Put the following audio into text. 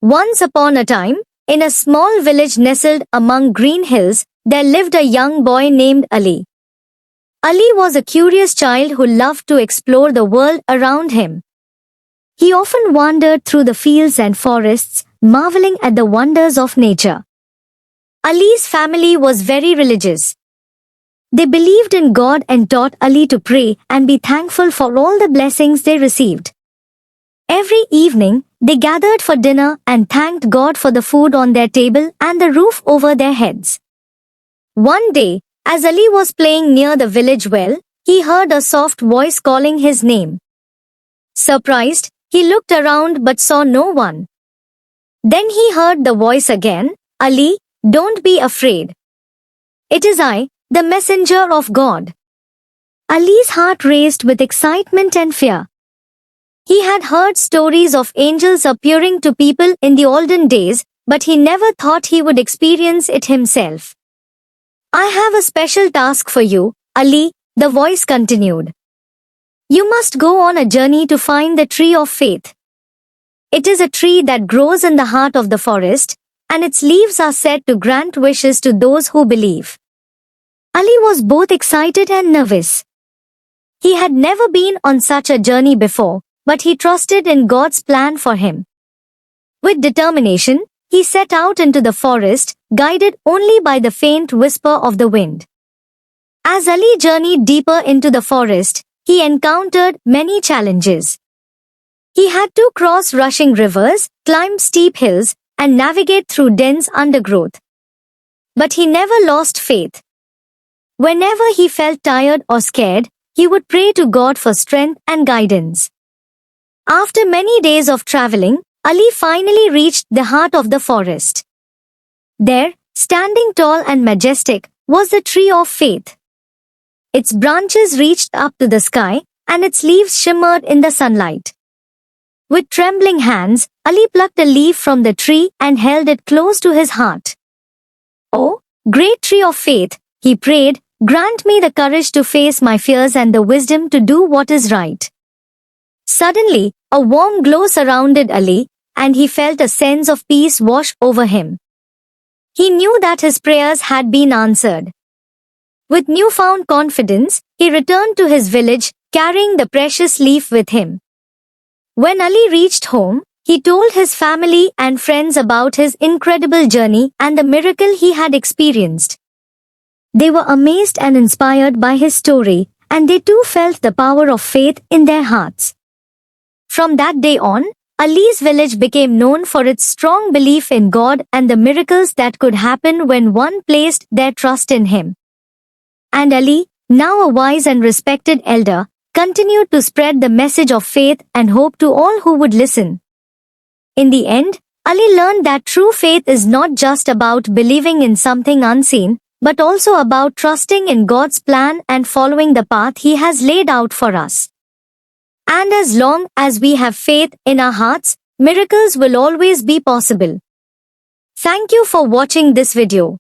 Once upon a time, in a small village nestled among green hills, there lived a young boy named Ali. Ali was a curious child who loved to explore the world around him. He often wandered through the fields and forests, marveling at the wonders of nature. Ali's family was very religious. They believed in God and taught Ali to pray and be thankful for all the blessings they received. Every evening, they gathered for dinner and thanked God for the food on their table and the roof over their heads. One day, as Ali was playing near the village well, he heard a soft voice calling his name. Surprised, he looked around but saw no one. Then he heard the voice again, "Ali, don't be afraid. It is I, the messenger of God." Ali's heart raced with excitement and fear. He had heard stories of angels appearing to people in the olden days, but he never thought he would experience it himself. "I have a special task for you, Ali," the voice continued. "You must go on a journey to find the tree of faith. It is a tree that grows in the heart of the forest, and its leaves are said to grant wishes to those who believe." Ali was both excited and nervous. He had never been on such a journey before, but he trusted in God's plan for him. With determination, he set out into the forest, guided only by the faint whisper of the wind. As Ali journeyed deeper into the forest, he encountered many challenges. He had to cross rushing rivers, climb steep hills, and navigate through dense undergrowth. But he never lost faith. Whenever he felt tired or scared, he would pray to God for strength and guidance. After many days of traveling, Ali finally reached the heart of the forest. There, standing tall and majestic, was the tree of faith. Its branches reached up to the sky, and its leaves shimmered in the sunlight. With trembling hands, Ali plucked a leaf from the tree and held it close to his heart. "Oh, great tree of faith," he prayed, "grant me the courage to face my fears and the wisdom to do what is right." Suddenly, a warm glow surrounded Ali, and he felt a sense of peace wash over him. He knew that his prayers had been answered. With newfound confidence, he returned to his village, carrying the precious leaf with him. When Ali reached home, he told his family and friends about his incredible journey and the miracle he had experienced. They were amazed and inspired by his story, and they too felt the power of faith in their hearts. From that day on, Ali's village became known for its strong belief in God and the miracles that could happen when one placed their trust in him. And Ali, now a wise and respected elder, continued to spread the message of faith and hope to all who would listen. In the end, Ali learned that true faith is not just about believing in something unseen, but also about trusting in God's plan and following the path He has laid out for us. And as long as we have faith in our hearts, miracles will always be possible. Thank you for watching this video.